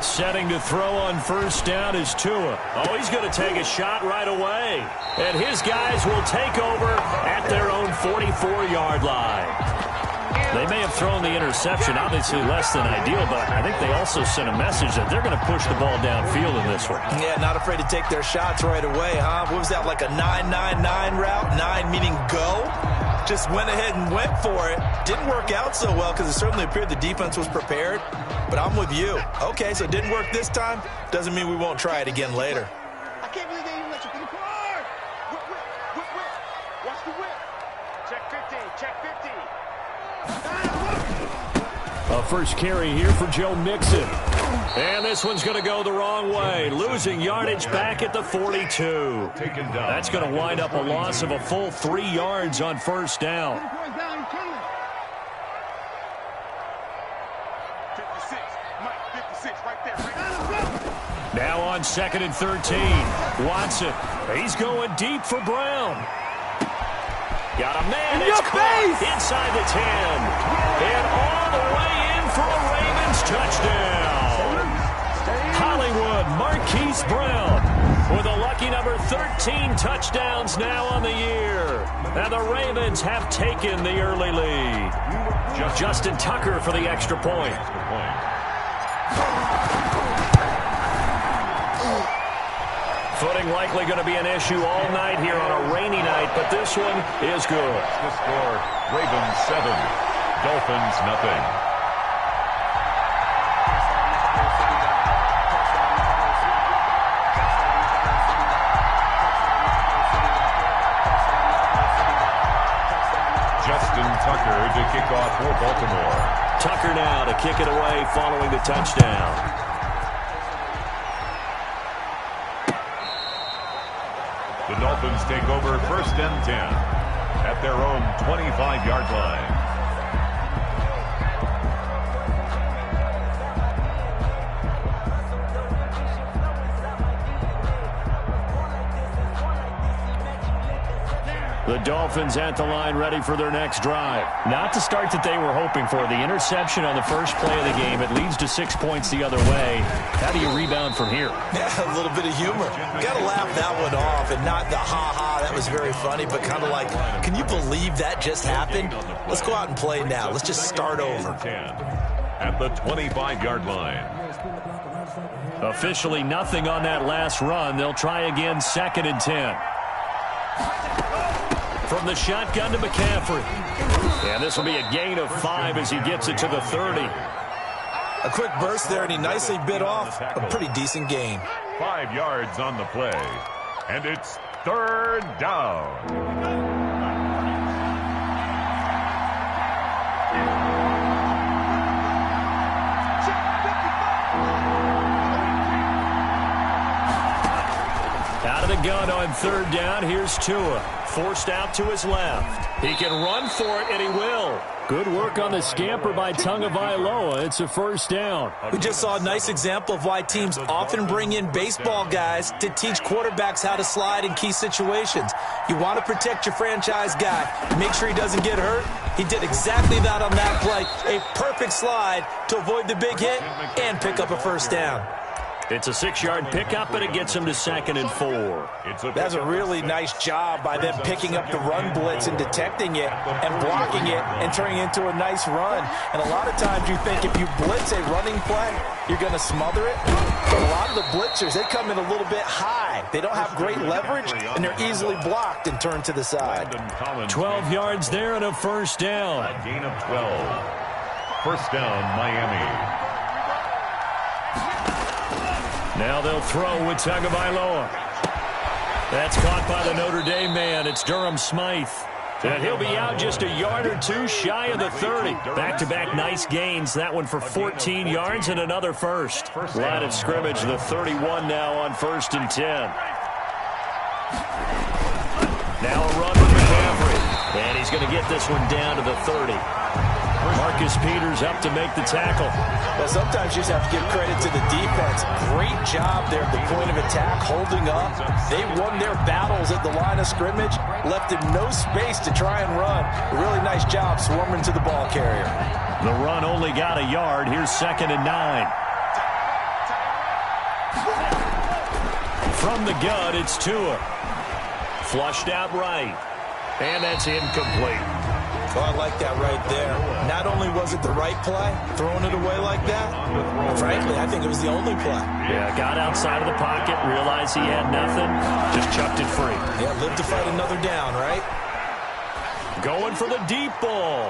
Setting to throw on first down is Tua. Oh, he's going to take a shot right away. And his guys will take over at their own 44-yard line. They may have thrown the interception, obviously less than ideal, but I think they also sent a message that they're going to push the ball downfield in this one. Yeah, not afraid to take their shots right away, huh? What was that, like a 9-9-9 route? 9 meaning go? Just went ahead and went for it. Didn't work out so well because it certainly appeared the defense was prepared. But I'm with you. Okay, so it didn't work this time. Doesn't mean we won't try it again later. I can't believe they even let you get a card. Whip. Watch the whip. Check 50. Check 50. A first carry here for Joe Mixon. And this one's going to go the wrong way. Losing yardage back at the 42. That's going to wind up a loss of a full 3 yards on first down. 56 right there. Now on 2nd and 13. Watson. He's going deep for Brown. Got a man. It's caught inside the 10. And all the way in for a Ravens touchdown. Hollywood Marquise Brown with a lucky number 13 touchdowns now on the year. And the Ravens have taken the early lead. Justin Tucker for the extra point. Footing likely going to be an issue all night here on a rainy night, but this one is good. The score, Ravens 7, Dolphins nothing. Justin Tucker to kick off for Baltimore. Tucker now to kick it away following the touchdown. The Dolphins take over 1st and 10 at their own 25-yard line. The Dolphins at the line ready for their next drive. Not the start that they were hoping for. The interception on the first play of the game. It leads to 6 points the other way. How do you rebound from here? Yeah, a little bit of humor. Got to laugh that one off and not the ha-ha. That was very funny, but kind of like, can you believe that just happened? Let's go out and play now. Let's just start over. At the 25-yard line. Officially nothing on that last run. They'll try again 2nd and 10. From the shotgun to McCaffrey. And this will be a gain of 5 as he gets it to the 30. A quick burst there, and he nicely bit off a pretty decent gain. 5 yards on the play. And it's 3rd down. Out of the gun on 3rd down. Here's Tua. Forced out to his left. He can run for it, and he will. Good work on the scamper by Tagovailoa. It's a 1st down. We just saw a nice example of why teams often bring in baseball guys to teach quarterbacks how to slide in key situations. You want to protect your franchise guy. Make sure he doesn't get hurt. He did exactly that on that play. A perfect slide to avoid the big hit and pick up a 1st down. It's a 6-yard pickup, and it gets him to 2nd and 4. That's a really nice job by them picking up the run blitz and detecting it and blocking it and turning it into a nice run. And a lot of times you think if you blitz a running play, you're going to smother it. But a lot of the blitzers, they come in a little bit high. They don't have great leverage, and they're easily blocked and turned to the side. 12 yards there and a 1st down. A gain of 12. 1st down, Miami. Now they'll throw with Tagovailoa. That's caught by the Notre Dame man. It's Durham Smythe. And he'll be out just a yard or two shy of the 30. Back-to-back nice gains. That one for 14 yards and another first. Line of scrimmage, the 31 now on 1st and 10. Now a run with McCaffrey. And he's going to get this one down to the 30. Marcus Peters up to make the tackle. Well, sometimes you just have to give credit to the defense. Great job there at the point of attack, holding up. They won their battles at the line of scrimmage, left him no space to try and run. A really nice job swarming to the ball carrier. The run only got a yard. Here's 2nd and 9. From the gun, it's Tua. Flushed out right. And that's incomplete. Well, I like that right there. Not only was it the right play, throwing it away like that, but frankly, I think it was the only play. Yeah, got outside of the pocket, realized he had nothing, just chucked it free. Yeah, live to fight another down, right? Going for the deep ball.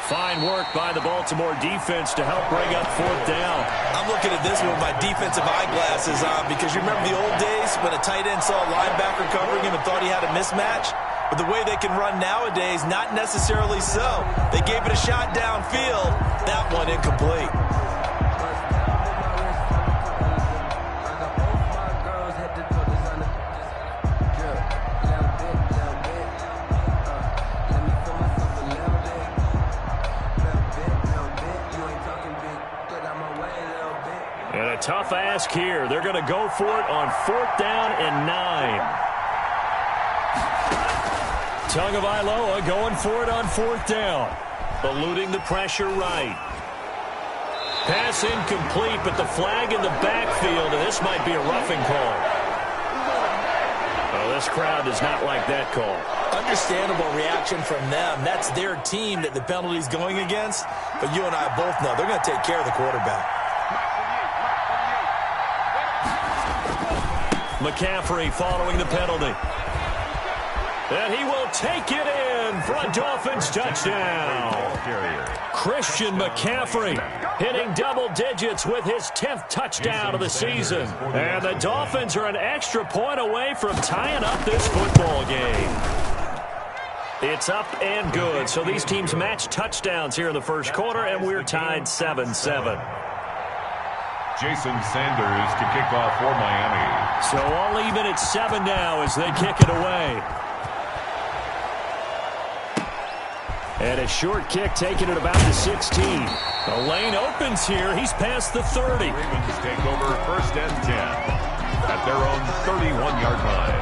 Fine work by the Baltimore defense to help bring up fourth down. I'm looking at this with my defensive eyeglasses on because you remember the old days when a tight end saw a linebacker covering him and thought he had a mismatch? But the way they can run nowadays, not necessarily so. They gave it a shot downfield. That one incomplete. And a tough ask here. They're going to go for it on fourth down and 9. Tagovailoa going for it on fourth down. Eluding the pressure right. Pass incomplete, but the flag in the backfield, and this might be a roughing call. Oh, this crowd does not like that call. Understandable reaction from them. That's their team that the penalty's going against. But you and I both know they're going to take care of the quarterback. McCaffrey following the penalty. And he will take it in for a Dolphins touchdown. Christian McCaffrey hitting double digits with his 10th touchdown of the season. And the Dolphins are an extra point away from tying up this football game. It's up and good. So these teams match touchdowns here in the first quarter, and we're tied 7-7. Jason Sanders to kick off for Miami. So all even at 7 now as they kick it away. And a short kick taken at about the 16. The lane opens here. He's past the 30. Ravens take over first and 10 at their own 31-yard line.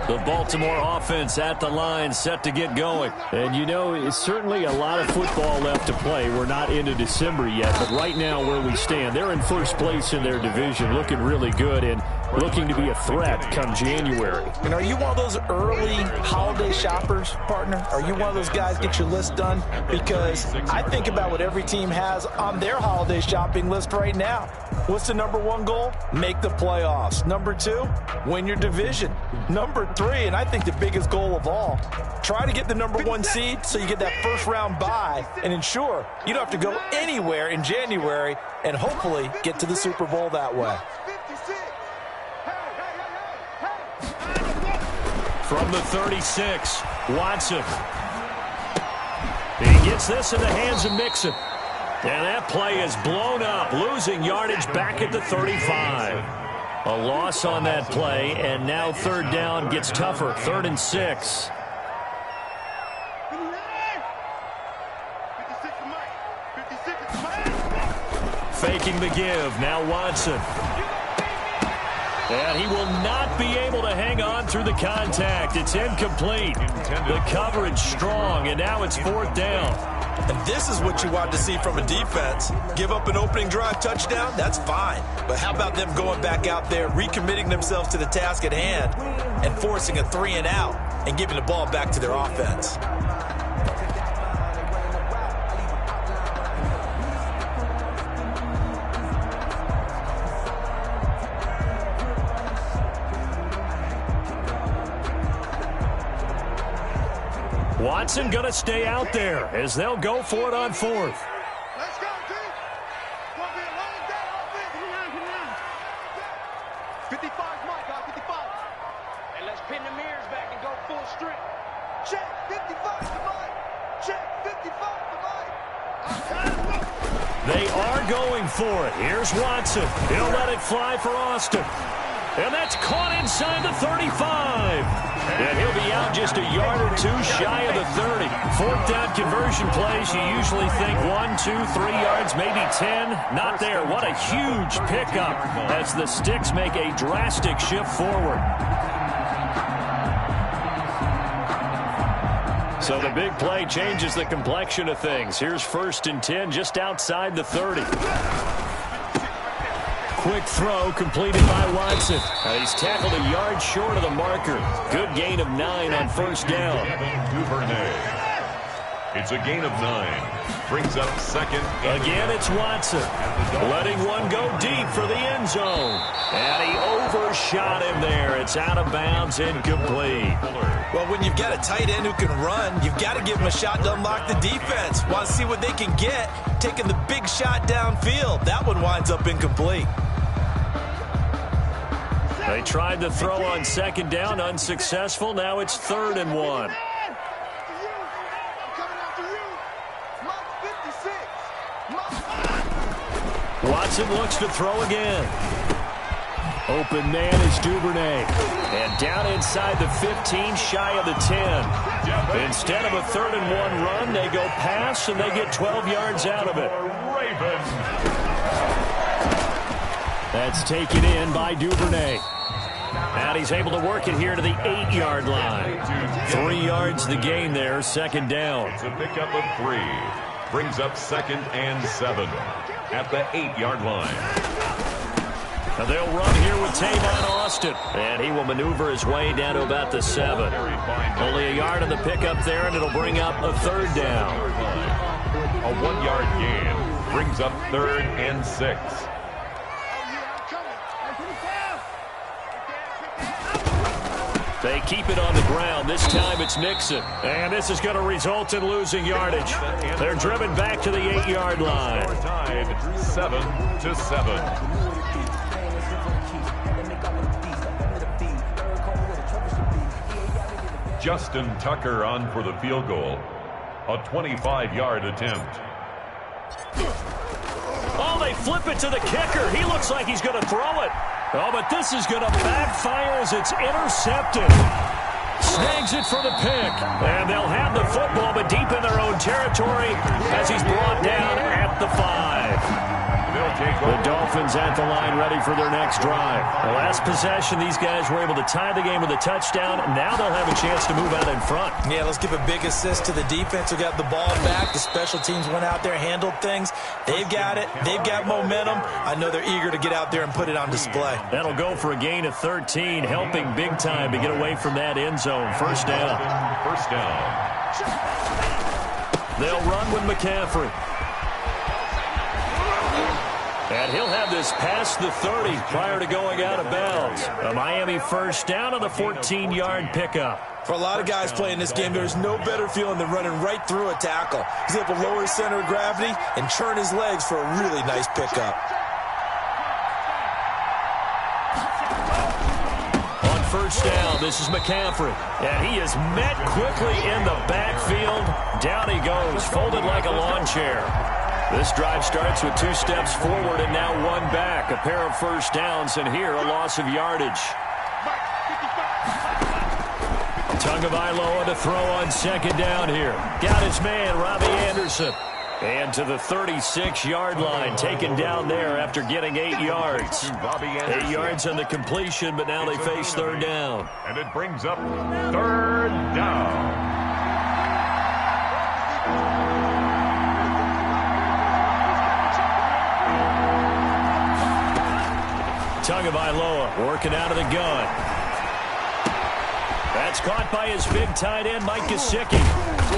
The Baltimore offense at the line, set to get going. And, you know, it's certainly a lot of football left to play. We're not into December yet, but right now where we stand, they're in first place in their division, looking really good and looking to be a threat come January. And are you one of those early holiday shoppers, partner? Are you one of those guys get your list done? Because I think about what every team has on their holiday shopping list right now. What's the number one goal? Make the playoffs. Number 2, win your division. Number 3, and I think the biggest goal of all, try to get the number 1 seed so you get that first round bye and ensure you don't have to go anywhere in January and hopefully get to the Super Bowl that way. From the 36, Watson. He gets this in the hands of Mixon. And that play is blown up, losing yardage back at the 35. A loss on that play, and now third down gets tougher. 3rd and 6. Faking the give, now Watson. And he will not be able to hang on through the contact. It's incomplete. The coverage strong, and now it's 4th down. And this is what you want to see from a defense. Give up an opening drive touchdown, that's fine. But how about them going back out there, recommitting themselves to the task at hand, and forcing a 3 and out, and giving the ball back to their offense. Watson going to stay out there as they'll go for it on 4th. Let's go, team. Gonna be a long day offense. 55's Mike, guys, 55. And let's pin the mirrors back and go full strength. Check, 55 to Mike. Check, 55 to Mike. They are going for it. Here's Watson. He'll let it fly for Austin. And that's caught inside the 35. And he'll be out just a yard or 2 shy of the 30. 4th down conversion plays, you usually think 1, 2, 3 yards, maybe 10. Not there. What a huge pickup as the Sticks make a drastic shift forward. So the big play changes the complexion of things. Here's 1st and 10 just outside the 30. Quick throw completed by Watson. He's tackled a yard short of the marker. Good gain of 9 on 1st down. Duvernay. It's a gain of 9. Brings up 2nd. Again, it's Watson. Letting one go deep for the end zone. And he overshot him there. It's out of bounds, incomplete. Well, when you've got a tight end who can run, you've got to give him a shot to unlock the defense. Want to see what they can get, taking the big shot downfield. That one winds up incomplete. They tried to throw on 2nd down, unsuccessful. Now it's 3rd and 1. Watson looks to throw again. Open man is Duvernay. And down inside the 15, shy of the 10. Instead of a 3rd and 1 run, they go pass, and they get 12 yards out of it. That's taken in by Duvernay. And he's able to work it here to the 8-yard line. 3 yards the gain there, 2nd down. It's a pickup of 3. Brings up 2nd and 7 at the 8-yard line. Now they'll run here with Tavon Austin. And he will maneuver his way down to about the 7. Only a yard on the pickup there, and it'll bring up a 3rd down. A 1-yard gain brings up 3rd and 6. They keep it on the ground. This time it's Nixon. And this is going to result in losing yardage. They're driven back to the 8-yard line. Tied 7-7. Justin Tucker on for the field goal. A 25-yard attempt. Oh, they flip it to the kicker. He looks like he's going to throw it. Oh, but this is going to backfire as it's intercepted. Snags it for the pick. And they'll have the football, but deep in their own territory as he's brought down at the 5. The Dolphins at the line ready for their next drive. The last possession, these guys were able to tie the game with a touchdown. Now they'll have a chance to move out in front. Yeah, let's give a big assist to the defense who got the ball back. The special teams went out there, handled things. They've got it. They've got momentum. I know they're eager to get out there and put it on display. That'll go for a gain of 13, helping big time to get away from that end zone. 1st down. 1st down. They'll run with McCaffrey. And he'll have this past the 30 prior to going out of bounds. A Miami 1st down on the 14-yard pickup. For a lot of guys playing this game, there's no better feeling than running right through a tackle. He's able to lower his center of gravity and churn his legs for a really nice pickup. On 1st down, this is McCaffrey. And he is met quickly in the backfield. Down he goes, folded like a lawn chair. This drive starts with 2 steps forward and now 1 back. A pair of 1st downs, and here a loss of yardage. Tagovailoa to throw on 2nd down here. Got his man, Robbie Anderson. And to the 36-yard line, taken down there after getting 8 yards. 8 yards on the completion, but now they face 3rd down. And it brings up 3rd down. Tagovailoa working out of the gun. That's caught by his big tight end, Mike Gesicki.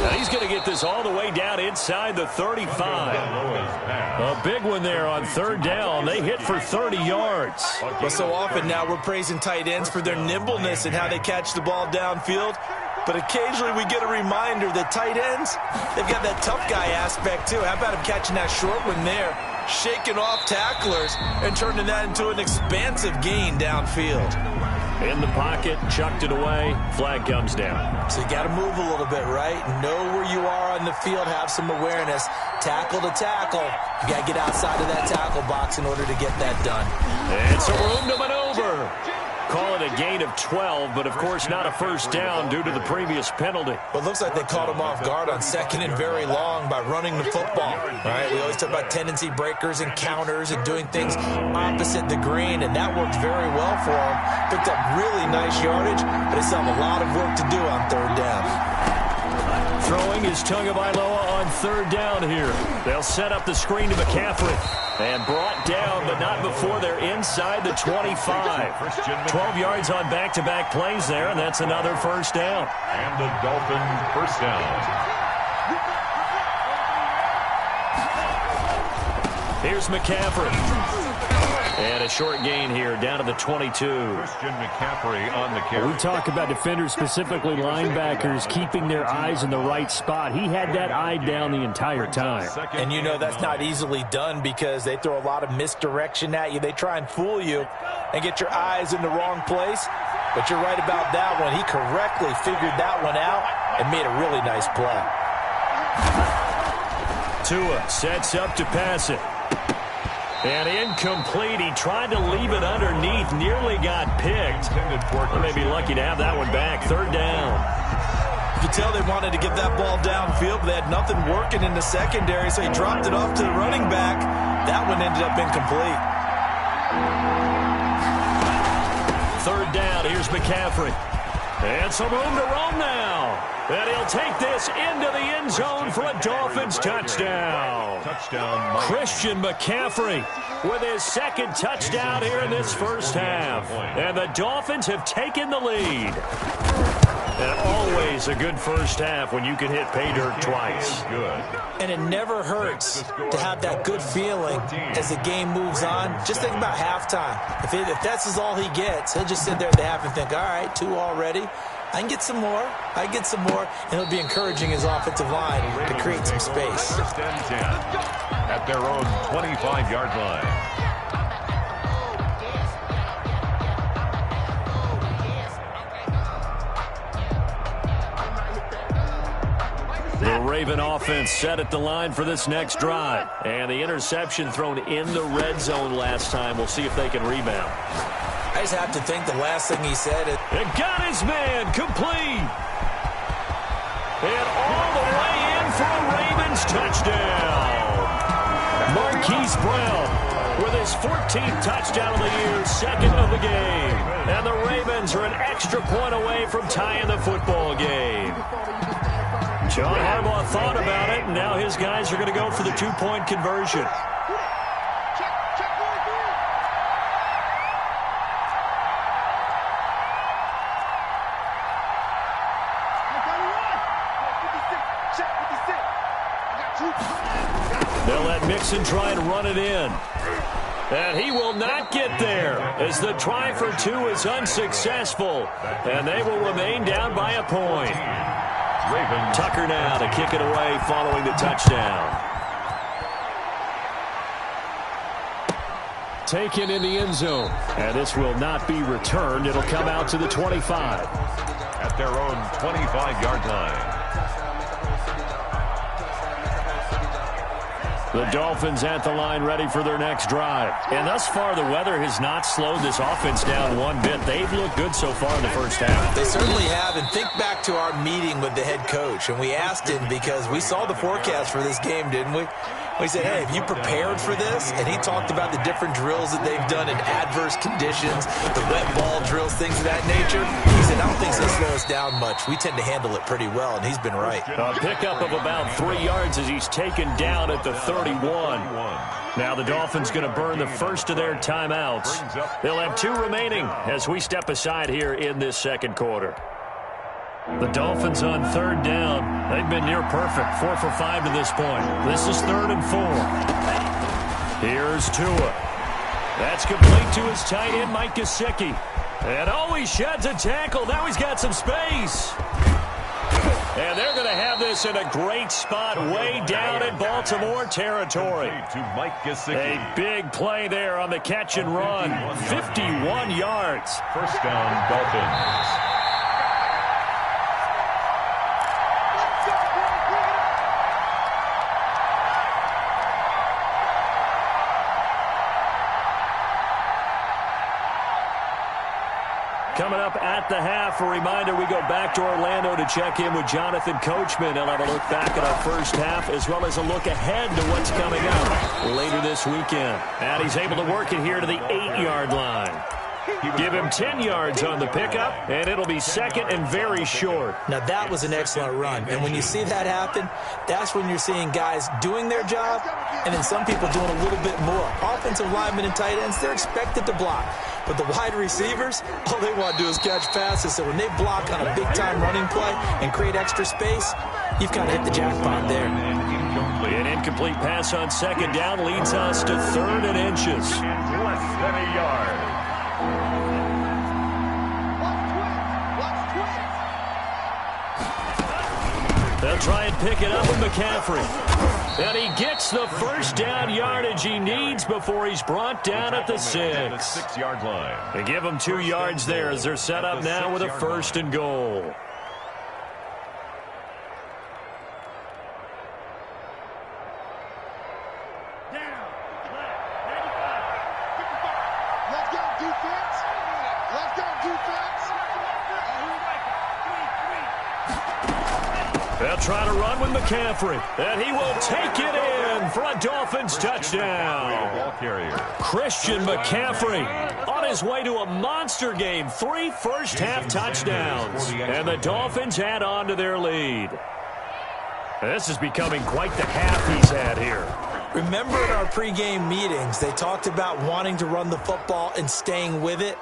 Now he's going to get this all the way down inside the 35. A big one there on 3rd down. They hit for 30 yards. Well, so often now we're praising tight ends for their nimbleness and how they catch the ball downfield. But occasionally we get a reminder that tight ends, they've got that tough guy aspect too. How about him catching that short one there, shaking off tacklers, and turning that into an expansive gain downfield. In the pocket, chucked it away, flag comes down. So you got to move a little bit, right? Know where you are on the field, have some awareness. Tackle to tackle. You got to get outside of that tackle box in order to get that done. It's a room to maneuver. Call it a gain of 12, but of course not a 1st down due to the previous penalty. Well, it looks like they caught him off guard on 2nd and very long by running the football. All right, we always talk about tendency breakers and counters and doing things opposite the green, and that worked very well for him. Picked up really nice yardage, but he still have a lot of work to do on 3rd down. Throwing is Tagovailoa on third down here. They'll set up the screen to McCaffrey. And brought down, but not before they're inside the 25. 12 yards on back-to-back plays there, and that's another first down. And the Dolphins first down. Here's McCaffrey. And a short gain here, down to the 22. Christian McCaffrey on the carry. We talk about defenders, specifically linebackers, keeping their eyes in the right spot. He had that eye down the entire time. And you know that's not easily done because they throw a lot of misdirection at you. They try and fool you and get your eyes in the wrong place. But you're right about that one. He correctly figured that one out and made a really nice play. Tua sets up to pass it. And incomplete. He tried to leave it underneath. Nearly got picked. They may be lucky to have that one back. Third down. You could tell they wanted to get that ball downfield, but they had nothing working in the secondary, so he dropped it off to the running back. That one ended up incomplete. Third down. Here's McCaffrey. And some room to roam now. And he'll take this into the end zone for a Dolphins touchdown. Christian McCaffrey with his second touchdown here in this first half. And the Dolphins have taken the lead. And always a good first half when you can hit pay dirt twice. And it never hurts to have that good feeling as the game moves on. Just think about halftime. If that's all he gets, he'll just sit there at the half and think, all right, 2 already. I can get some more. I can get some more. And he'll be encouraging his offensive line to create some space. First and 10 at their own 25-yard line. The Raven offense set at the line for this next drive. And the interception thrown in the red zone last time. We'll see if they can rebound. I just have to think the last thing he said is... And got his man complete. And all the way in for a Ravens touchdown. Marquise Brown with his 14th touchdown of the year, second of the game. And the Ravens are an extra point away from tying the football game. John Harbaugh thought about it, and now his guys are going to go for the 2-point conversion. They'll let Mixon try and run it in. And he will not get there as the try for 2 is unsuccessful. And they will remain down by a point. Tucker now to kick it away following the touchdown. Taken in the end zone. And this will not be returned. It'll come out to the 25. At their own 25-yard line. The Dolphins at the line ready for their next drive. And thus far, the weather has not slowed this offense down one bit. They've looked good so far in the first half. They certainly have. And think back to our meeting with the head coach. And we asked him because we saw the forecast for this game, didn't we? We said, hey, have you prepared for this? And he talked about the different drills that they've done in adverse conditions, the wet ball drills, things of that nature. He said, I don't think it's going to slow us down much. We tend to handle it pretty well, and he's been right. A pickup of about 3 yards as he's taken down at the 31. Now the Dolphins going to burn the first of their timeouts. They'll have 2 remaining as we step aside here in this second quarter. The Dolphins on third down. They've been near perfect, 4 for 5 to this point. This is 3rd and 4. Here's Tua. That's complete to his tight end, Mike Gesicki. And oh, he sheds a tackle. Now he's got some space. And they're going to have this in a great spot way down in Baltimore territory. To Mike Gesicki. A big play there on the catch and run. 51 yards. First down, Dolphins. Coming up at the half, a reminder, we go back to Orlando to check in with Jonathan Coachman. He'll have a look back at our first half as well as a look ahead to what's coming up later this weekend. And he's able to work it here to the 8-yard line. Give him 10 yards on the pickup, and it'll be second and very short. Now, that was an excellent run. And when you see that happen, that's when you're seeing guys doing their job and then some people doing a little bit more. Offensive linemen and tight ends, they're expected to block. But the wide receivers, all they want to do is catch passes. So when they block on a big-time running play and create extra space, you've kind of hit the jackpot there. An incomplete pass on second down leads us to 3rd and inches. Less than a yard. They'll try and pick it up with McCaffrey. And he gets the first down yardage he needs before he's brought down at the 6. 6-yard line. They give him 2 yards there as they're set up now with a 1st and goal. They'll try to run with McCaffrey, and he will take it in for a Dolphins touchdown. Ball carrier. Christian McCaffrey on his way to a monster game. 3 first-half touchdowns, and the Dolphins add on to their lead. This is becoming quite the half he's had here. Remember in our pregame meetings, they talked about wanting to run the football and staying with it?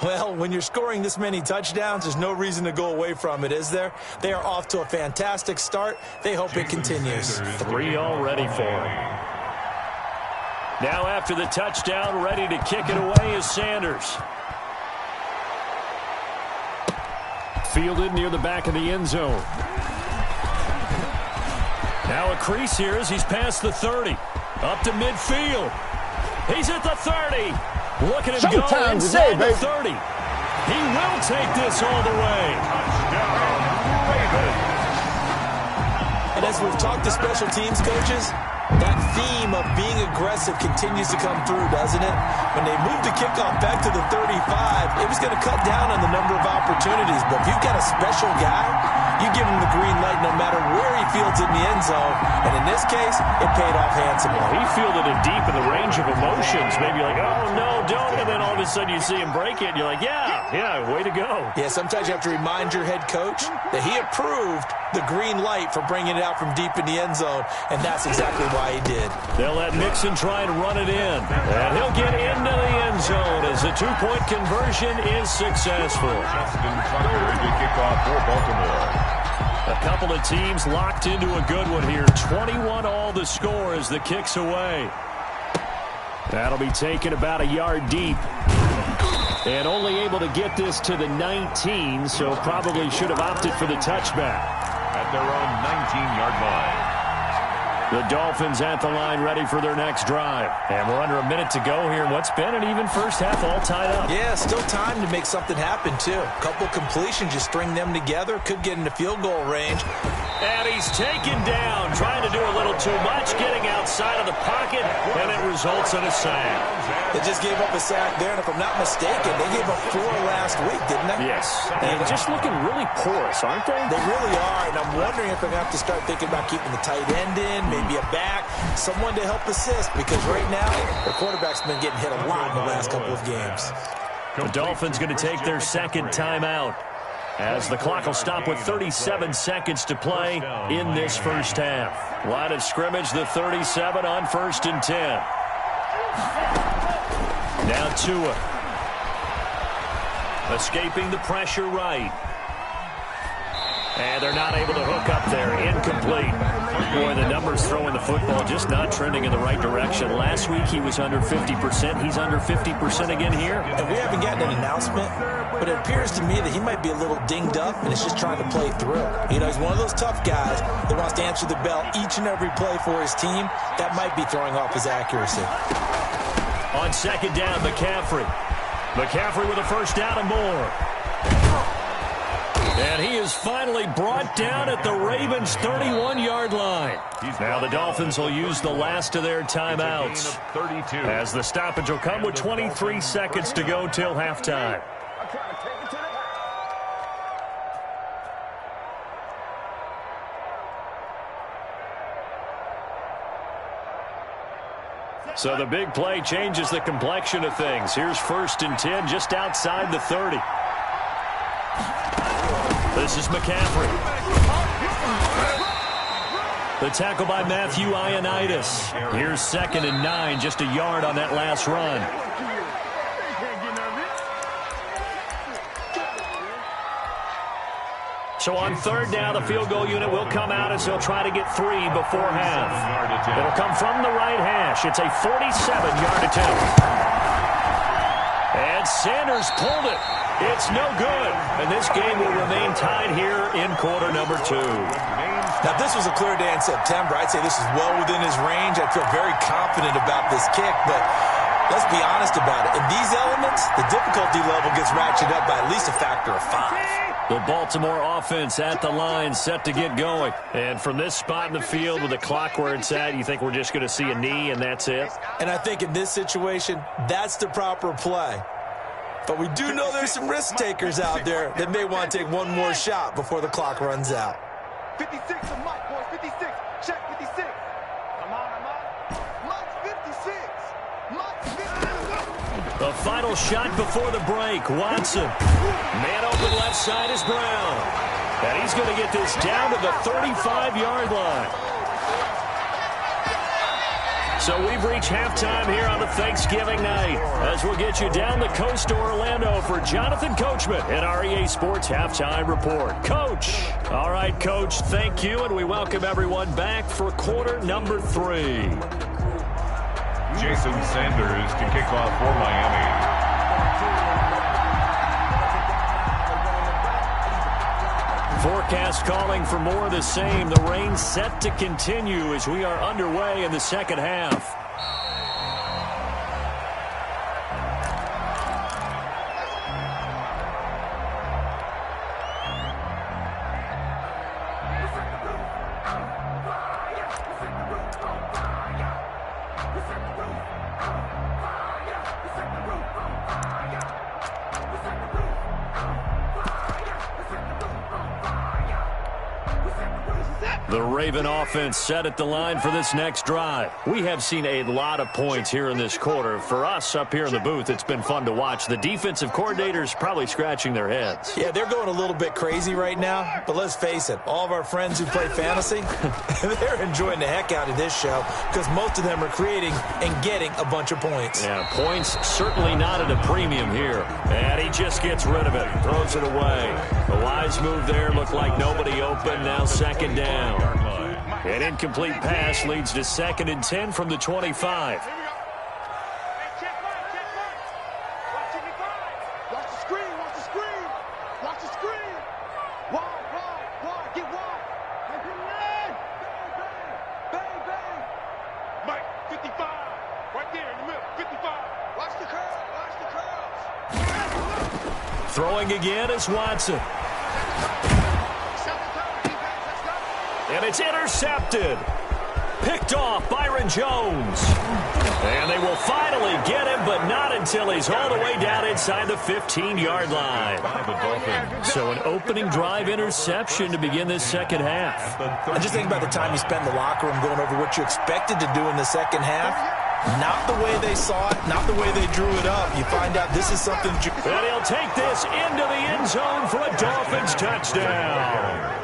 Well, when you're scoring this many touchdowns, there's no reason to go away from it, is there? They are off to a fantastic start. They hope it continues. 3 already for him. Now after the touchdown, ready to kick it away is Sanders. Fielded near the back of the end zone. Now a crease here as he's past the 30. Up to midfield. He's at the 30. Look at him go inside the 30. He will take this all the way. And as we've talked to special teams coaches, that theme of being aggressive continues to come through, doesn't it? When they moved the kickoff back to the 35, it was going to cut down on the number of opportunities. But if you've got a special guy, you give him the green light no matter where he fields it in the end zone. And in this case, it paid off handsomely. He fielded it deep in the range of emotions. Maybe like, oh, no, don't. And then all of a sudden you see him break it, and you're like, yeah, way to go. Yeah, sometimes you have to remind your head coach that he approved the green light for bringing it out from deep in the end zone, and that's exactly why he did. They'll let Mixon try and run it in, and he'll get into the end zone as the 2-point conversion is successful. Justin Tucker to kick off for Baltimore. A couple of teams locked into a good one here. 21 all the score as the kick's away. That'll be taken about a yard deep. And only able to get this to the 19, so probably should have opted for the touchback. At their own 19-yard line. The Dolphins at the line ready for their next drive. And we're under a minute to go here in what's been an even first half, all tied up. Yeah, still time to make something happen, too. A couple completions, you string them together, could get into field goal range. And he's taken down, trying to do a little too much, getting outside of the pocket, and it results in a sack. They just gave up a sack there, and if I'm not mistaken, they gave up 4 last week, didn't they? Yes. And just looking really porous, aren't they? They really are, and I'm wondering if they're going to have to start thinking about keeping the tight end in, maybe a back, someone to help assist, because right now, their quarterback's been getting hit a lot in the last couple of games. The Dolphins going to take their second timeout, as the clock will stop with 37 seconds to play in this first half. Line of scrimmage, the 37 on 1st and 10. Now Tua. Escaping the pressure right. And they're not able to hook up there. Incomplete. Boy, the numbers throwing the football just not trending in the right direction. Last week he was under 50%. He's under 50% again here. And we haven't gotten an announcement, but it appears to me that he might be a little dinged up and is just trying to play through. You know, he's one of those tough guys that wants to answer the bell each and every play for his team. That might be throwing off his accuracy. On second down, McCaffrey. McCaffrey with a first down and more. And he is finally brought down at the Ravens' 31-yard line. Now the Dolphins will use the last of their timeouts, as the stoppage will come with 23 seconds to go till halftime. So the big play changes the complexion of things. Here's 1st and 10 just outside the 30. This is McCaffrey. The tackle by Matthew Ioannidis. Here's 2nd and 9, just a yard on that last run. So on 3rd down, the field goal unit will come out as they'll try to get 3 before half. It'll come from the right hash. It's a 47-yard attempt. And Sanders pulled it. It's no good. And this game will remain tied here in quarter number 2. Now, if this was a clear day in September, I'd say this is well within his range. I feel very confident about this kick, but let's be honest about it. In these elements, the difficulty level gets ratcheted up by at least a factor of 5. The Baltimore offense at the line, set to get going. And from this spot in the field with the clock where it's at, you think we're just going to see a knee and that's it? And I think in this situation, that's the proper play. But we do know there's some risk takers out there that may want to take one more shot before the clock runs out. 56 to Mike, boys. 56. Check 56. Come on, Mike. 56. Mike 56. The final shot before the break. Watson. Man open left side is Brown. And he's going to get this down to the 35-yard line. So we've reached halftime here on the Thanksgiving night as we'll get you down the coast to Orlando for Jonathan Coachman at our EA Sports Halftime Report. Coach. All right, Coach, thank you, and we welcome everyone back for quarter number 3. Jason Sanders to kick off for Miami. Forecast calling for more of the same. The rain set to continue as we are underway in the second half. The Raven offense set at the line for this next drive. We have seen a lot of points here in this quarter. For us up here in the booth, it's been fun to watch. The defensive coordinators probably scratching their heads. Yeah, they're going a little bit crazy right now, but let's face it, all of our friends who play fantasy, they're enjoying the heck out of this show because most of them are creating and getting a bunch of points. Yeah, points certainly not at a premium here. And he just gets rid of it, throws it away. The wise move there, looked like nobody open, now 2nd down. An incomplete pass leads to 2nd and 10 from the 25. Throwing again is Watson. And it's intercepted. Picked off Byron Jones. And they will finally get him, but not until he's all the way down inside the 15-yard line. So an opening drive interception to begin this second half. And just think about the time you spend in the locker room going over what you expected to do in the second half. Not the way they saw it, not the way they drew it up. You find out this is something. And he'll take this into the end zone for a Dolphins touchdown.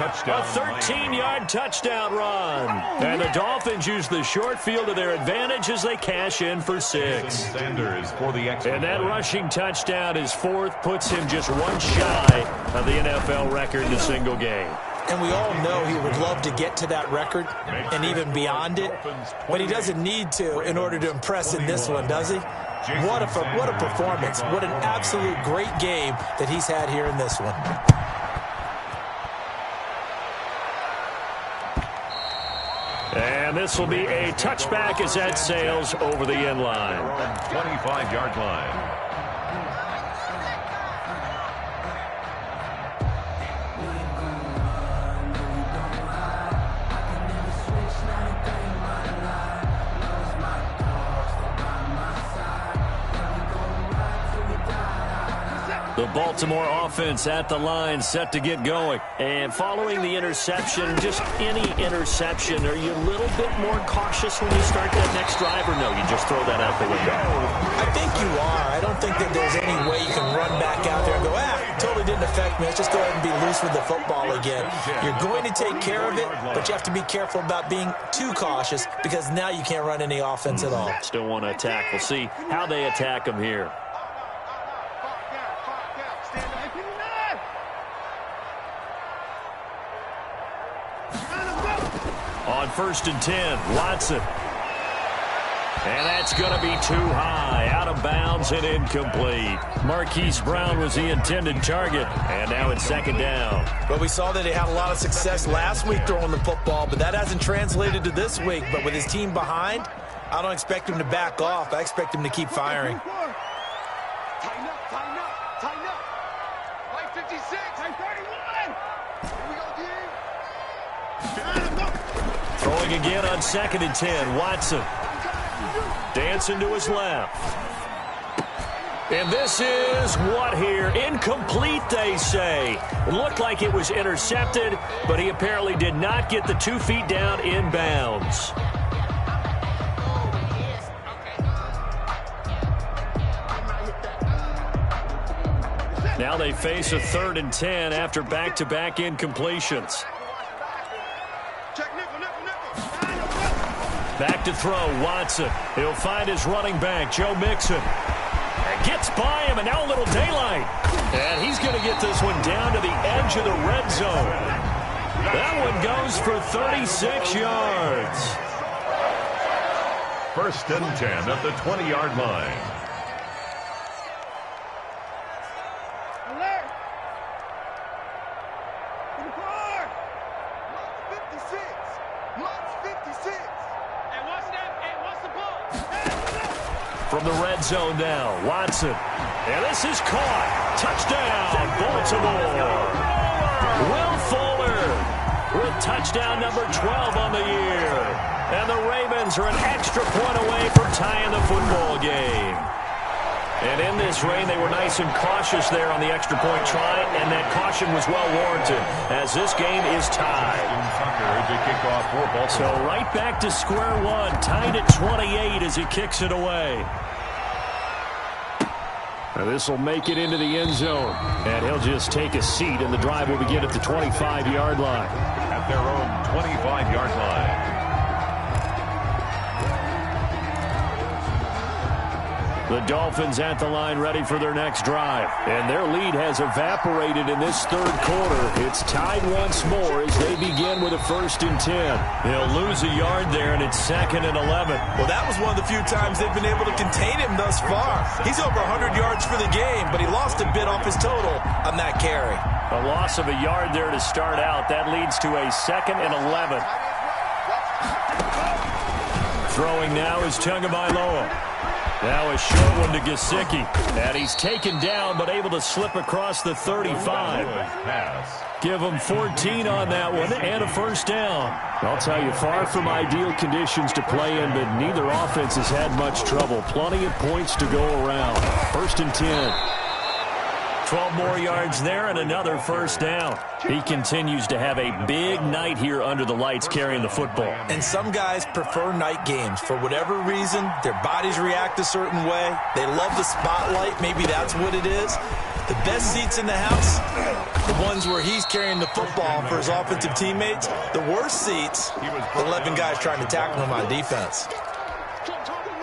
A 13-yard touchdown run. And the Dolphins use the short field to their advantage as they cash in for 6. And that rushing touchdown, his 4th, puts him just one shy of the NFL record in a single game. And we all know he would love to get to that record and even beyond it. But he doesn't need to in order to impress in this one, does he? What a performance. What an absolute great game that he's had here in this one. And this will be a touchback as that sails over the end line. 25-yard line. The Baltimore offense at the line, set to get going. And following the interception, just any interception, are you a little bit more cautious when you start that next drive, or no, you just throw that out the window? I think you are. I don't think that there's any way you can run back out there and go, totally didn't affect me. Let's just go ahead and be loose with the football again. You're going to take care of it, but you have to be careful about being too cautious because now you can't run any offense at all. Still want to attack. We'll see how they attack them here. On 1st and 10, Watson. And that's going to be too high, out of bounds and incomplete. Marquise Brown was the intended target, and now it's 2nd down. But we saw that he had a lot of success last week throwing the football, but that hasn't translated to this week. But with his team behind, I don't expect him to back off. I expect him to keep firing. Tighten up, tighten up, tighten up. White 56, White 31. Here we go, D. Throwing again on 2nd and 10, Watson. Dancing to his left. And this is what here? Incomplete, they say. It looked like it was intercepted, but he apparently did not get the 2 feet down in bounds. Now they face a 3rd and 10 after back-to-back incompletions. Back to throw, Watson. He'll find his running back, Joe Mixon. And gets by him, and now a little daylight. And he's going to get this one down to the edge of the red zone. That one goes for 36 yards. 1st and 10 at the 20-yard line. From the red zone now, Watson. And this is caught. Touchdown, Baltimore. Will Fuller with touchdown number 12 on the year. And the Ravens are an extra point away from tying the football game. And in this rain, they were nice and cautious there on the extra point try, and that caution was well warranted as this game is tied. So right back to square one, tied at 28 as he kicks it away. Now this will make it into the end zone, and he'll just take a seat, and the drive will begin at the 25-yard line. At their own 25-yard line. The Dolphins at the line ready for their next drive. And their lead has evaporated in this 3rd quarter. It's tied once more as they begin with a 1st and 10. They'll lose a yard there, and it's 2nd and 11. Well, that was one of the few times they've been able to contain him thus far. He's over 100 yards for the game, but he lost a bit off his total on that carry. A loss of a yard there to start out. That leads to a 2nd and 11. Throwing now is Tagovailoa. Now a short one to Gesicki. And he's taken down, but able to slip across the 35. Give him 14 on that one and a 1st down. I'll tell you, far from ideal conditions to play in, but neither offense has had much trouble. Plenty of points to go around. 1st and 10. 12 more yards there and another 1st down. He continues to have a big night here under the lights carrying the football. And some guys prefer night games. For whatever reason, their bodies react a certain way. They love the spotlight. Maybe that's what it is. The best seats in the house, the ones where he's carrying the football for his offensive teammates. The worst seats, the 11 guys trying to tackle him on defense.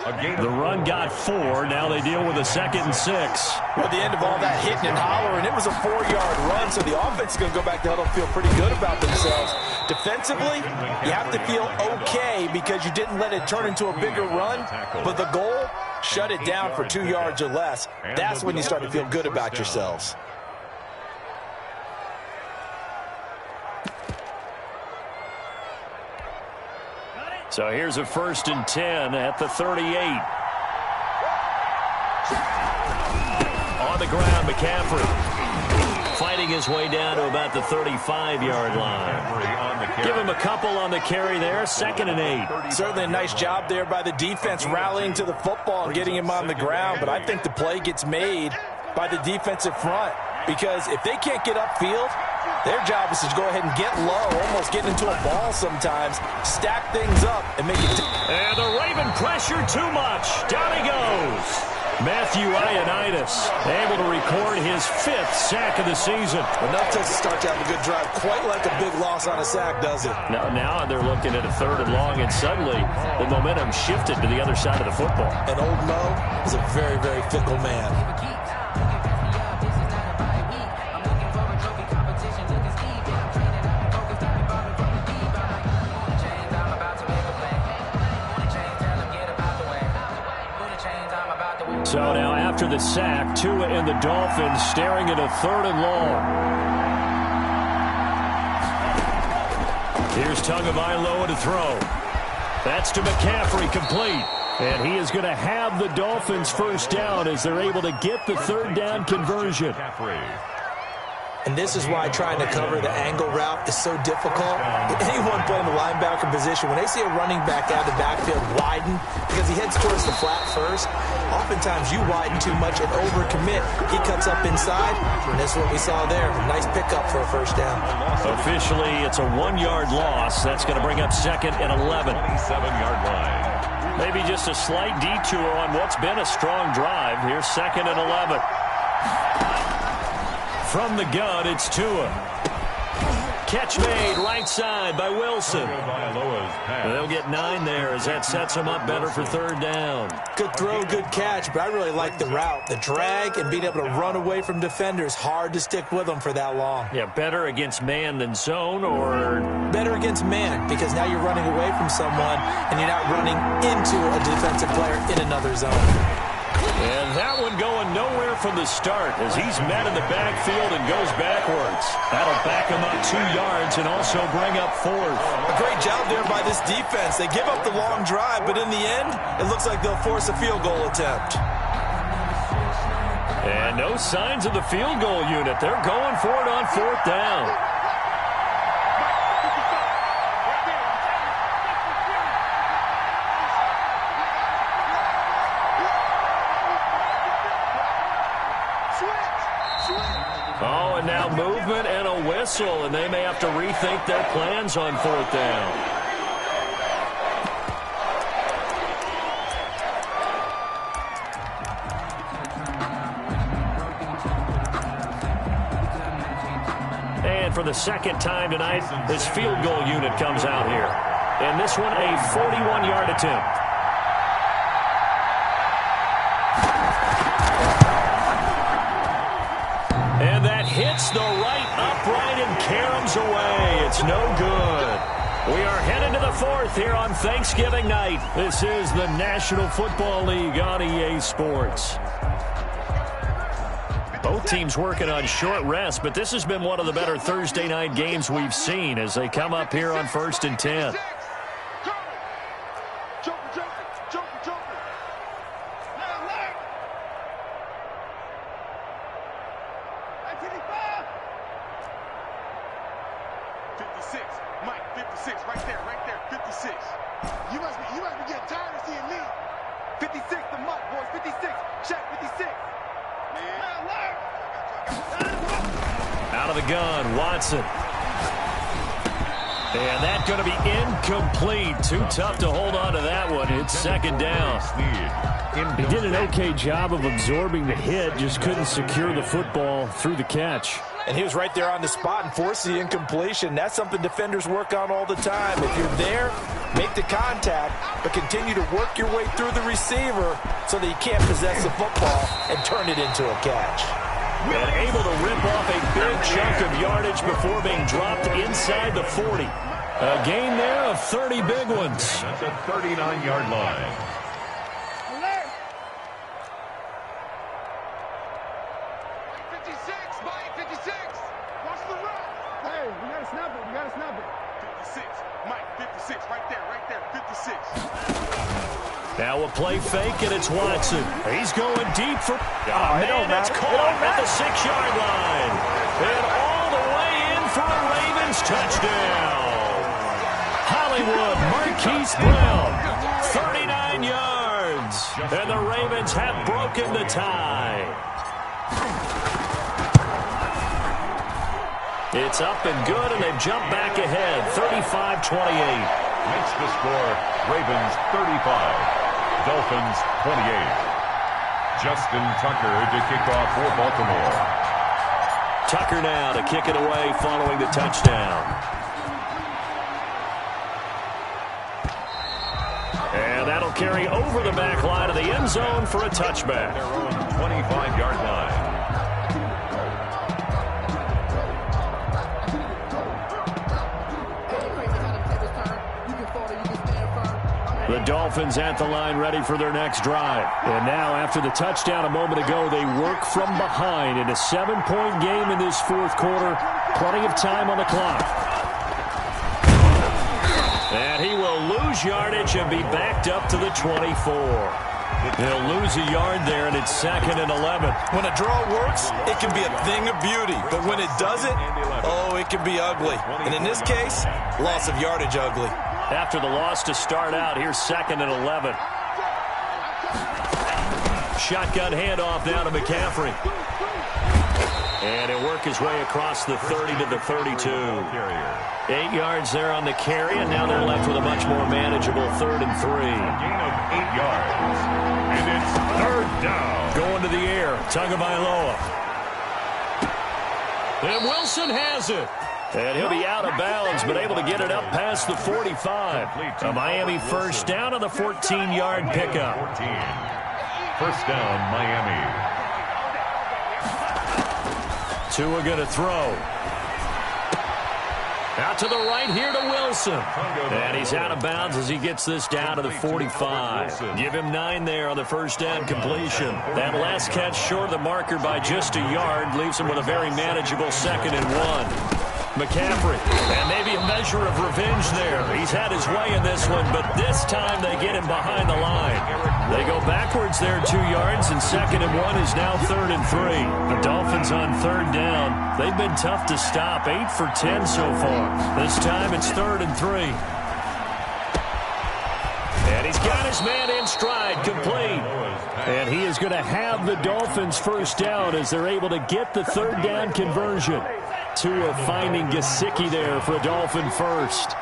The run got 4. Now they deal with a 2nd and 6. Well, at the end of all that hitting and hollering, it was a 4-yard run, so the offense is going to go back to huddle and feel pretty good about themselves. Defensively, you have to feel okay because you didn't let it turn into a bigger run, but the goal, shut it down for 2 yards or less. That's when you start to feel good about yourselves. So here's a 1st and 10 at the 38. On the ground, McCaffrey fighting his way down to about the 35-yard line. Give him a couple on the carry there, 2nd and 8. Certainly a nice job there by the defense rallying to the football and getting him on the ground, but I think the play gets made by the defensive front, because if they can't get upfield, their job is to go ahead and get low, almost get into a ball sometimes, stack things up, and make it. And the Raven pressure too much. Down he goes. Matthew Ioannidis able to record his 5th sack of the season. Enough to start to have a good drive, quite like a big loss on a sack, does it? Now they're looking at a 3rd and long, and suddenly the momentum shifted to the other side of the football. And old Mo is a very, very fickle man. So now after the sack, Tua and the Dolphins staring at a 3rd and long. Here's Tagovailoa to throw. That's to McCaffrey, complete. And he is going to have the Dolphins first down as they're able to get the 3rd down conversion. And this is why trying to cover the angle route is so difficult. Anyone playing the linebacker position, when they see a running back out of the backfield widen because he heads towards the flat first, oftentimes you widen too much and overcommit. He cuts up inside, and that's what we saw there. A nice pickup for a first down. Officially, it's a 1-yard loss. That's going to bring up 2nd and 11. 27-yard line. Maybe just a slight detour on what's been a strong drive. Here's 2nd and 11. From the gun, it's Tua. Catch made right side by Wilson. They'll get 9 there as that sets them up better for 3rd down. Good throw, good catch, but I really like the route. The drag and being able to run away from defenders, hard to stick with them for that long. Yeah, better against man than zone, or? Better against man, because now you're running away from someone and you're not running into a defensive player in another zone. And that one going nowhere from the start as he's met in the backfield and goes backwards. That'll back him up 2 yards and also bring up 4th. A great job there by this defense. They give up the long drive, but in the end, it looks like they'll force a field goal attempt. And no signs of the field goal unit. They're going for it on 4th down. Oh, and now movement and a whistle, and they may have to rethink their plans on 4th down. And for the 2nd time tonight, this field goal unit comes out here. And this one, a 41-yard attempt. And that hits the right upright and caroms away. It's no good. We are headed to the 4th here on Thanksgiving night. This is the National Football League on EA Sports. Both teams working on short rest, but this has been one of the better Thursday night games we've seen as they come up here on 1st and 10. And that's going to be incomplete. Too tough to hold on to that one. It's 2nd down. He did an okay job of absorbing the hit, just couldn't secure the football through the catch. And he was right there on the spot and forced the incompletion. That's something defenders work on all the time. If you're there, make the contact, but continue to work your way through the receiver so that you can't possess the football and turn it into a catch. And able to rip off a big chunk of yardage before being dropped inside the 40. A gain there of 30 big ones. That's a 39-yard line. Now a play fake, and it's Watson. He's going deep for... Oh, man, that's caught at the 6-yard line. And all the way in for a Ravens touchdown. Hollywood Marquise Brown, 39 yards. And the Ravens have broken the tie. It's up and good, and they've jumped back ahead, 35-28. Makes the score Ravens 35, Dolphins 28. Justin Tucker to kick off for Baltimore. Tucker now to kick it away following the touchdown. And that'll carry over the back line of the end zone for a touchback. Their own 25-yard line. The Dolphins at the line ready for their next drive. And now after the touchdown a moment ago, they work from behind in a 7-point game in this fourth quarter. Plenty of time on the clock. And he will lose yardage and be backed up to the 24. He'll lose a yard there, and it's 2nd and 11. When a draw works, it can be a thing of beauty. But when it doesn't, oh, it can be ugly. And in this case, loss of yardage ugly. After the loss to start out, here's 2nd and 11. Shotgun handoff now to McCaffrey. And he'll work his way across the 30 to the 32. 8 yards there on the carry, and now they're left with a much more manageable 3rd and 3. Gain of 8 yards. And it's 3rd down. Going to the air, Tagovailoa. And Wilson has it. And he'll be out of bounds, but able to get it up past the 45. A Miami first down on the 14-yard pickup. 14. First down, Miami. Tua going to throw. Out to the right here to Wilson. And he's out of bounds as he gets this down to the 45. Give him 9 there on the first down completion. That last catch short of the marker by just a yard leaves him with a very manageable 2nd and 1. McCaffrey, and maybe a measure of revenge there. He's had his way in this one, but this time they get him behind the line. They go backwards there 2 yards, and 2nd and 1 is now 3rd and 3. The Dolphins on 3rd down. They've been tough to stop, 8 for 10 so far. This time it's 3rd and 3. And he's got his man in stride, complete. And he is going to have the Dolphins first down as they're able to get the 3rd down conversion. Tua finding Gesicki there for a Dolphin first.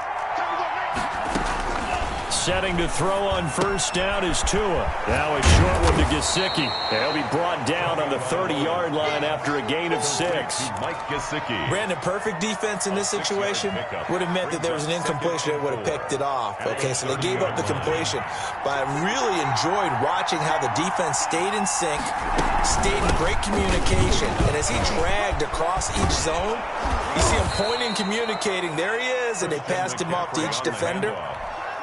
Setting to throw on first down is Tua. Now a short one to Gesicki. He'll be brought down on the 30-yard line after a gain of 6. Mike Gesicki. Brandon, perfect defense in this situation would have meant that there was an incompletion that would have picked it off. Okay, so they gave up the completion. But I really enjoyed watching how the defense stayed in sync, stayed in great communication. And as he dragged across each zone, you see him pointing, communicating. There he is, and they passed him off to each defender.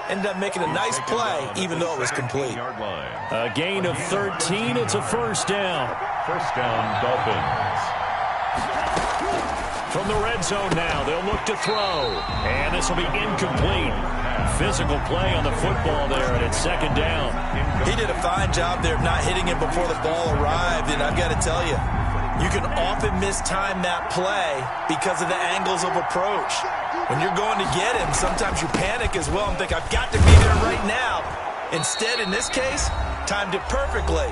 Ended up making a nice play, even though it was complete. A gain of 13. It's a first down. First down, Dolphins. From the red zone now, they'll look to throw. And this will be incomplete. Physical play on the football there, and it's 2nd down. He did a fine job there of not hitting it before the ball arrived, and I've got to tell you, you can often mistime that play because of the angles of approach. When you're going to get him, sometimes you panic as well and think, I've got to be there right now. Instead, in this case, timed it perfectly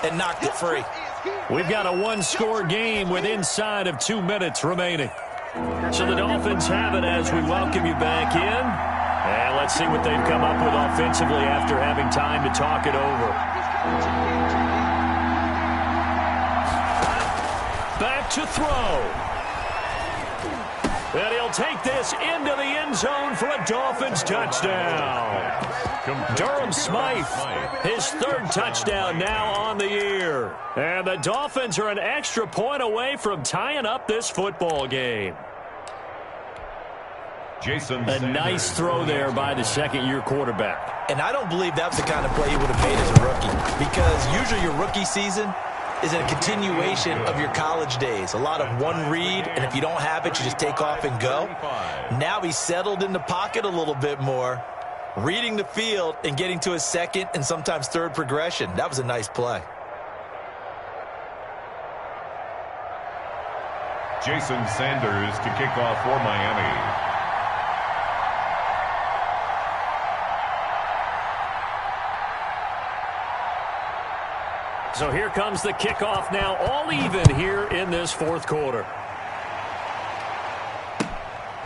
and knocked it free. We've got a 1-score game with inside of 2 minutes remaining. So the Dolphins have it as we welcome you back in. And let's see what they've come up with offensively after having time to talk it over. Back to throw. And he'll take this into the end zone for a Dolphins touchdown. Durham Smythe, his 3rd touchdown now on the year. And the Dolphins are an extra point away from tying up this football game. A nice throw there by the 2nd-year quarterback. And I don't believe that was the kind of play he would have made as a rookie. Because usually your rookie season is a continuation of your college days. A lot of one read, and if you don't have it, you just take off and go. Now he's settled in the pocket a little bit more, reading the field and getting to his 2nd and sometimes 3rd progression. That was a nice play. Jason Sanders to kick off for Miami. So here comes the kickoff now, all even here in this fourth quarter.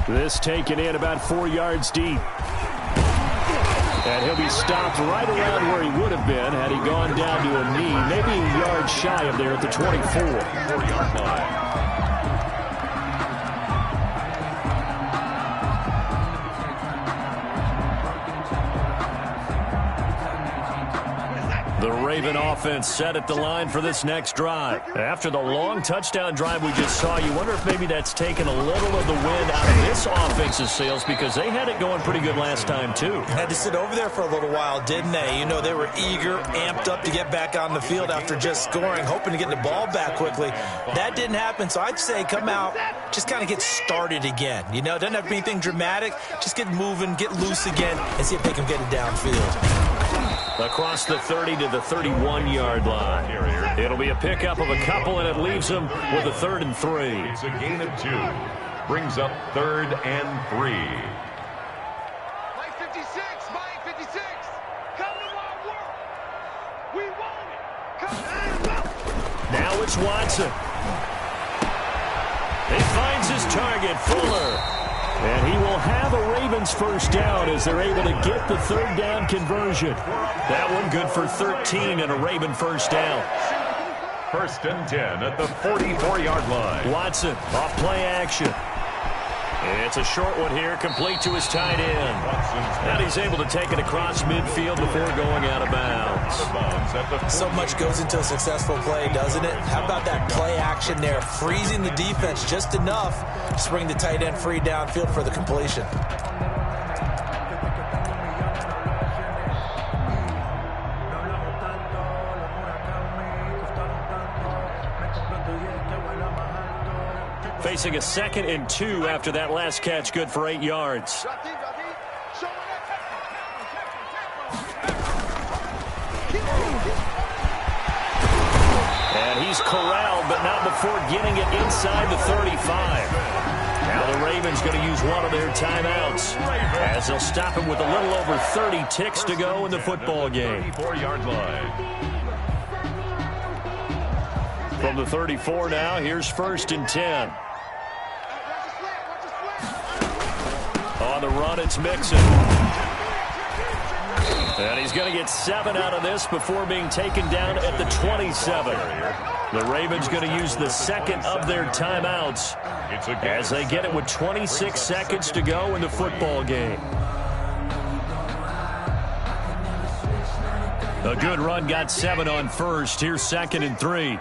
This taken in about 4 yards deep. And he'll be stopped right around where he would have been had he gone down to a knee, maybe a yard shy of there at the 24. 4-yard line. The Raven offense set at the line for this next drive. After the long touchdown drive we just saw, you wonder if maybe that's taken a little of the wind out of this offense's sails because they had it going pretty good last time, too. Had to sit over there for a little while, didn't they? You know, they were eager, amped up to get back on the field after just scoring, hoping to get the ball back quickly. That didn't happen, so I'd say come out, just kind of get started again. You know, it doesn't have to be anything dramatic. Just get moving, get loose again, and see if they can get it downfield. Across the 30 to the 31-yard line. It'll be a pickup of a couple, and it leaves them with a 3rd and 3. It's a gain of 2. Brings up 3rd and 3. Mike 56, Mike 56. Come to my work. We want it. Come. Now it's Watson. He finds his target, Fuller. And he will have a Ravens first down as they're able to get the 3rd down conversion. That one good for 13 and a Raven first down. 1st and 10 at the 44-yard line. Watson off play action. It's a short one here, complete to his tight end. And he's able to take it across midfield before going out of bounds. So much goes into a successful play, doesn't it? How about that play action there, freezing the defense just enough to bring the tight end free downfield for the completion. Facing a 2nd and 2 after that last catch, good for 8 yards. And he's corralled, but not before getting it inside the 35. Now the Ravens going to use one of their timeouts as they'll stop him with a little over 30 ticks to go in the football game. 34-yard line. From the 34 now, here's 1st and 10. On the run, it's Mixon. And he's going to get 7 out of this before being taken down at the 27. The Ravens going to use the 2nd of their timeouts as they get it with 26 seconds to go in the football game. A good run got 7 on first. Here's 2nd and 3.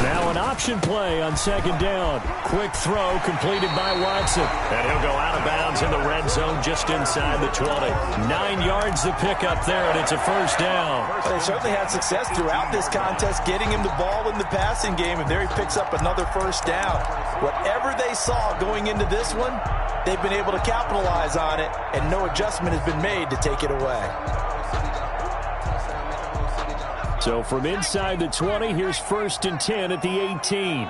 Now an option play on 2nd down. Quick throw completed by Watson. And he'll go out of bounds in the red zone just inside the 20. 9 yards to pick up there, and it's a first down. They certainly had success throughout this contest, getting him the ball in the passing game, and there he picks up another first down. Whatever they saw going into this one, they've been able to capitalize on it, and no adjustment has been made to take it away. So from inside the 20, here's 1st and 10 at the 18.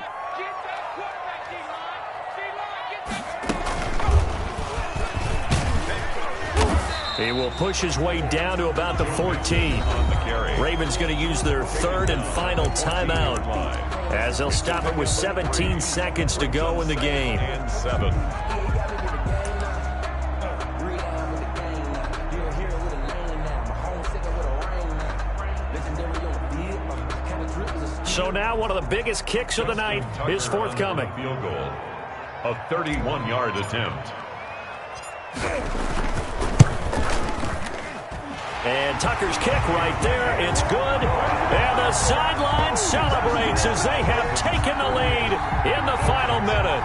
He will push his way down to about the 14. Ravens going to use their 3rd and final timeout as they'll stop it with 17 seconds to go in the game. And 7. So now one of the biggest kicks of the night is forthcoming. Field goal. A 31-yard attempt. And Tucker's kick right there. It's good. And the sideline celebrates as they have taken the lead in the final minute.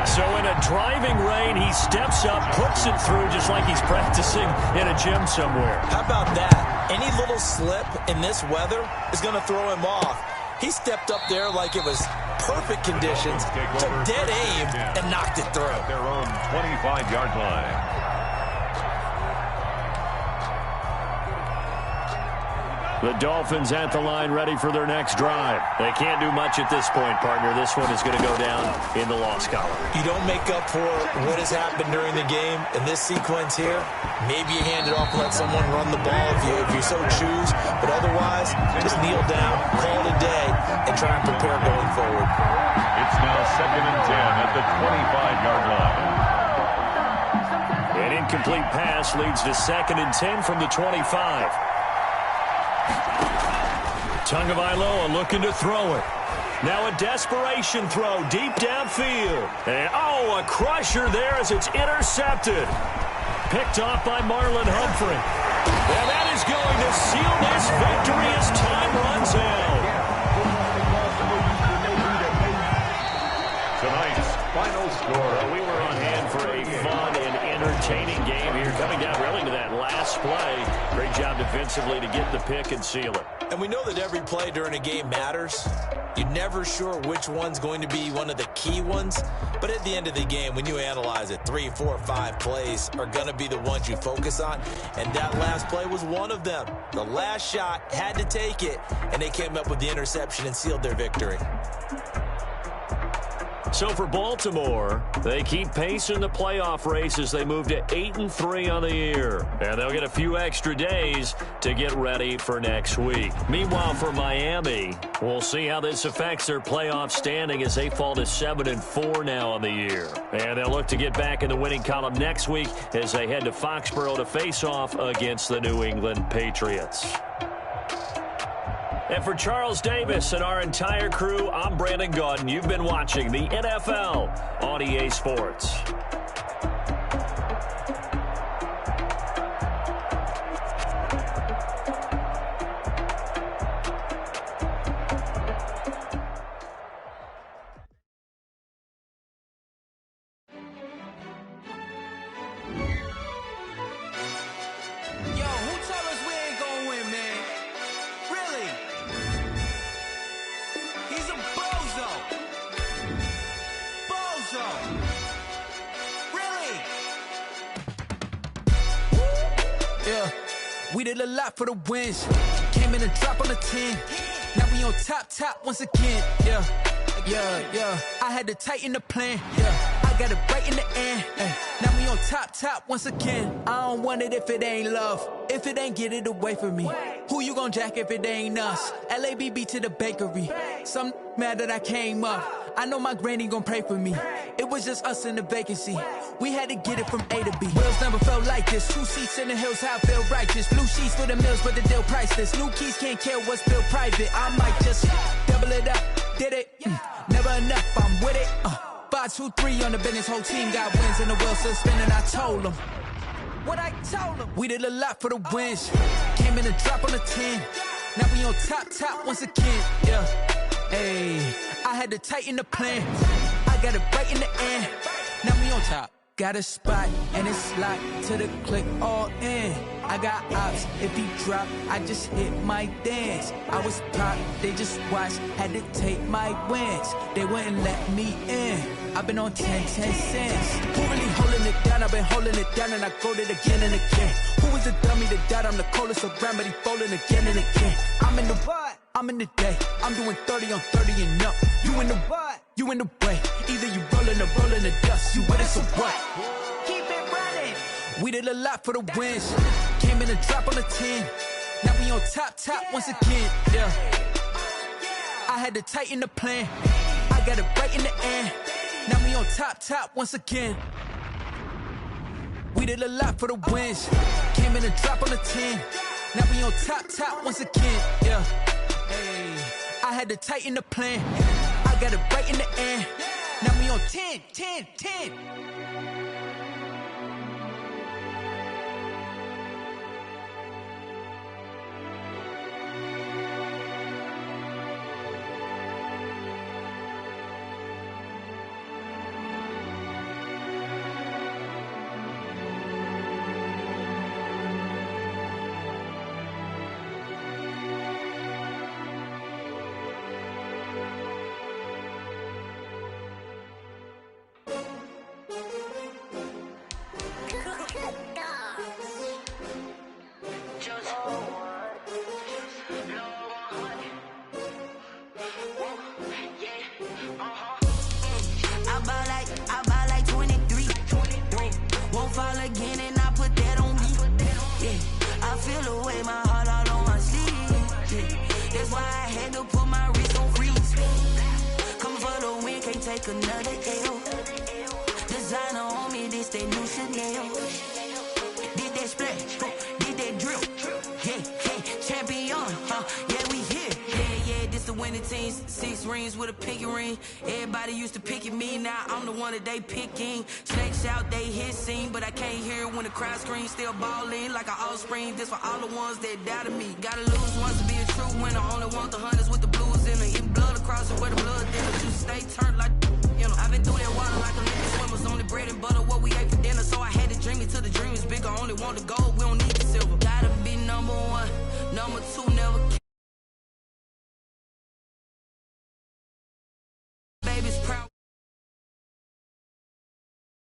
So in a driving rain, he steps up, puts it through just like he's practicing in a gym somewhere. How about that? Any little slip in this weather is going to throw him off. He stepped up there like it was perfect conditions, took dead aim, and knocked it through. At their own 25-yard line. The Dolphins at the line ready for their next drive. They can't do much at this point, partner. This one is going to go down in the loss column. You don't make up for what has happened during the game. In this sequence here, maybe you hand it off and let someone run the ball if you so choose. But otherwise, just kneel down, call it a day, and try and prepare going forward. It's incomplete pass leads to 2nd and 10 from the 25. Tagovailoa looking to throw it. Now a desperation throw deep downfield. And, a crusher there as it's intercepted. Picked off by Marlon Humphrey. And that is going to seal this victory as time runs out. Tonight's final score. We were on hand for a fun and entertaining game here. Coming down really to that last play. Great job defensively to get the pick and seal it. And we know that every play during a game matters. You're never sure which one's going to be one of the key ones. But at the end of the game, when you analyze it, 3, 4, 5 plays are going to be the ones you focus on. And that last play was one of them. The last shot had to take it, and they came up with the interception and sealed their victory. So for Baltimore, they keep pace in the playoff race as they move to 8-3 on the year. And they'll get a few extra days to get ready for next week. Meanwhile, for Miami, we'll see how this affects their playoff standing as they fall to 7-4 now on the year. And they'll look to get back in the winning column next week as they head to Foxborough to face off against the New England Patriots. And for Charles Davis and our entire crew, I'm Brandon Gaudin. You've been watching the NFL on EA Sports. We did a lot for the wins. Came in and dropped on the 10. Now we on top once again. Yeah. I had to tighten the plan. Yeah. I got it right in the end. Now we on top once again. I don't want it if it ain't love. If it ain't, get it away from me. Who you gon' jack if it ain't us? LABB to the bakery. Some mad that I came up. I know my granny gon' pray for me. It was just us in the vacancy. We had to get it from A to B. Wheels never felt like this. 2 seats in the hills, how I feel righteous. Blue sheets for the mills, but the deal priceless. New keys can't care what's built private. I might just double it up. Did it? Never enough, I'm with it. 5, 2, 3 on the business. Whole team got wins and the wheels still spinning. I told them what I told them. We did a lot for the wins. Came in and dropped on the 10. Now we on top once again. Yeah. Hey, I had to tighten the plan. I got it right in the end. Now we on top. Got a spot and it's locked to the click all in. I got ops, if he drop, I just hit my dance. I was pop, they just watched, had to take my wins. They wouldn't let me in. I've been on 10 cents. Who really holding it down? I've been holding it down and I go it again and again. Who was the dummy that died? I'm the coldest around, but he falling again and again. I'm in the what? I'm in the day. I'm doing 30 on 30 and up. You in the what? You in the way. Either you rolling or rolling the dust. You with it, so what? Keep it running. We did a lot for the wins. Came in and dropped on the 10. Now we on top once again. Yeah. I had to tighten the plan. I got it right in the end. Now we on top once again. We did a lot for the wins. Came in and dropped on the 10. Now we on top once again. Yeah. Hey, I had to tighten the plan. I got it right in the end. Now we on 10. Another L. Designer on me, this they new Chanel. winning teams, 6 rings with a pinky ring. Everybody used to pick at me, now I'm the one that they picking. Snake shout, they hit scene, but I can't hear it when the crowd screams. Still ballin' like an offspring, this for all the ones that doubted me. Gotta lose once to be a true winner, only want the hunters with the blues in it. Even blood across it where the blood dinner, you stay turned like, you know. I've been through that water like Olympic swimmers, only bread and butter what we ate for dinner. So I had to dream it till the dream is bigger, only want the gold, we don't need the silver. Gotta be number 1, number 2 never